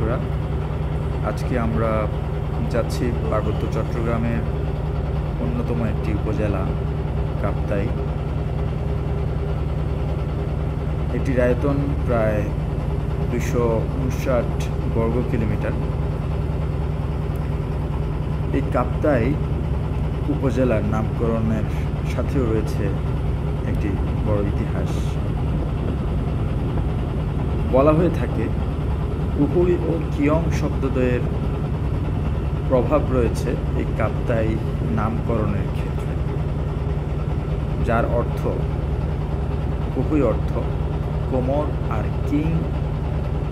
বন্ধুরা, আজকে আমরা যাচ্ছি পার্বত্য চট্টগ্রামের অন্যতম একটি উপজেলা কাপ্তাই। এটির আয়তন প্রায় 259 বর্গ কিলোমিটার। এই কাপ্তাই উপজেলার নামকরণের সাথেও রয়েছে একটি বড় ইতিহাস। বলা হয়ে থাকে কুহুই ও কিয়ং শব্দদ্বয়ের প্রভাব রয়েছে এই কাপ্তাই নামকরণের ক্ষেত্রে, যার অর্থ কুহুই অর্থ কোমর আর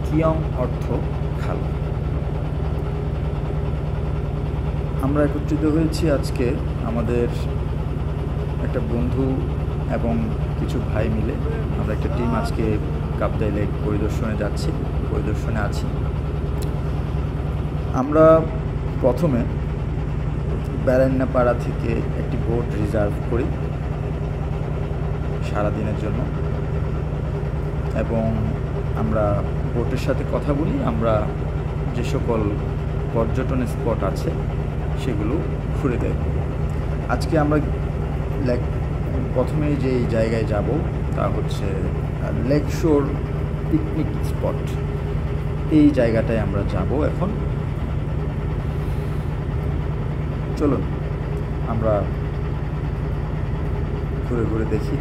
কিয়ং অর্থ খাল। আমরা একত্রিত হয়েছি আজকে আমাদের একটা বন্ধু এবং কিছু ভাই মিলে। আমরা একটা টিম আজকে কাপ্তাই লেক পরিদর্শনে আছি। আমরা প্রথমে বেলান্নাপাড়া থেকে একটি বোট রিজার্ভ করি সারাদিনের জন্য, এবং আমরা বোটের সাথে কথা বলি। আমরা যে সকল পর্যটন স্পট আছে সেগুলো ঘুরে দেয়। আজকে আমরা প্রথমেই যেই জায়গায় যাব তা হচ্ছে লেক শোর পিকনিক স্পট। এই জায়গাটায় আমরা যাব এখন। চলুন আমরা ঘুরে ঘুরে দেখি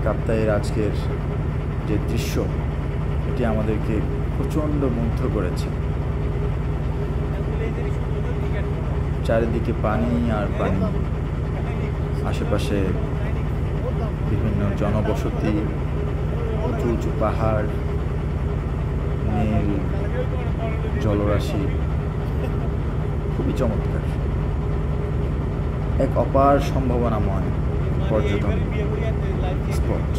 কাপ্তাইয়ের আজকের যে দৃশ্য, এটি আমাদেরকে প্রচণ্ড মুগ্ধ করেছে। চারিদিকে পানি আর পানি, আশেপাশে বিভিন্ন জনবসতি, উঁচু উঁচু পাহাড়, নীল জলরাশি, খুবই চমৎকার। এক অপার সম্ভাবনাময় পর্যটন স্পট।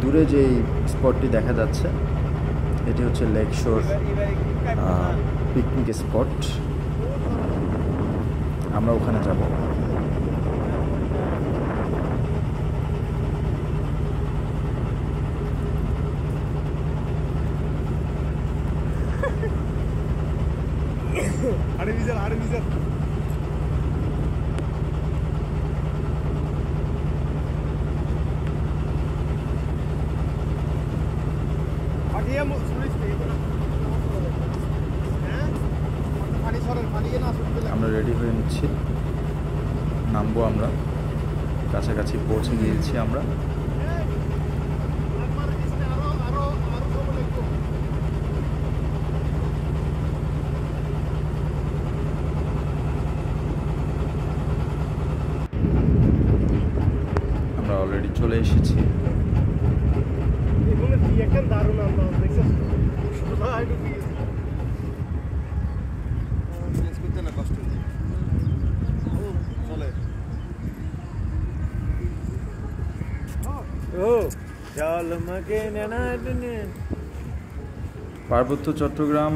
দূরে যেই স্পটটি দেখা যাচ্ছে এটি হচ্ছে লেক শোর পিকনিক স্পট। আমরা ওখানে যাব। আমরা রেডি হয়ে নিচ্ছি, নামবো। আমরা কাছাকাছি পৌঁছে গিয়েছি। আমরা অলরেডি চলে এসেছি। পার্বত্য চট্টগ্রাম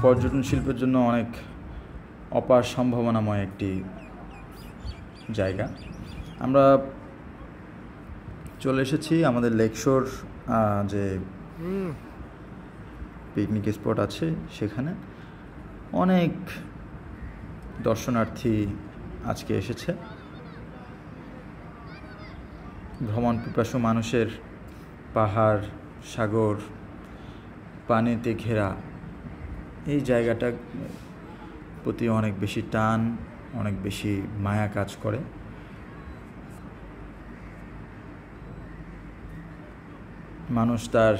পর্যটন শিল্পের জন্য অনেক অপার সম্ভাবনাময় একটি জায়গা। আমরা চলে এসেছি আমাদের লেকশোর যে পিকনিক স্পট আছে সেখানে। অনেক দর্শনার্থী আজকে এসেছে। ভ্রমণ পিপাসু মানুষের পাহাড়, সাগর, পানিতে ঘেরা এই জায়গাটার প্রতি অনেক বেশি টান, অনেক বেশি মায়া কাজ করে। মানুষ তার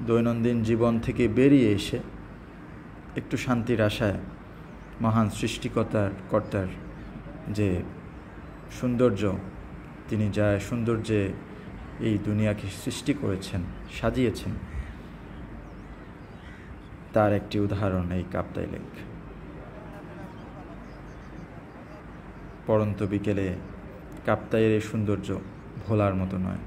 দৈনন্দিন জীবন থেকে বেরিয়ে এসে একটু শান্তির আশায় মহান সৃষ্টিকর্তার যে সৌন্দর্য, তিনি যা সৌন্দর্যে এই দুনিয়াকে সৃষ্টি করেছেন, সাজিয়েছেন, তার একটি উদাহরণ এই কাপ্তাই লেক। পড়ন্ত বিকেলে কাপ্তাইয়ের এই সৌন্দর্য ভোলার মতো নয়।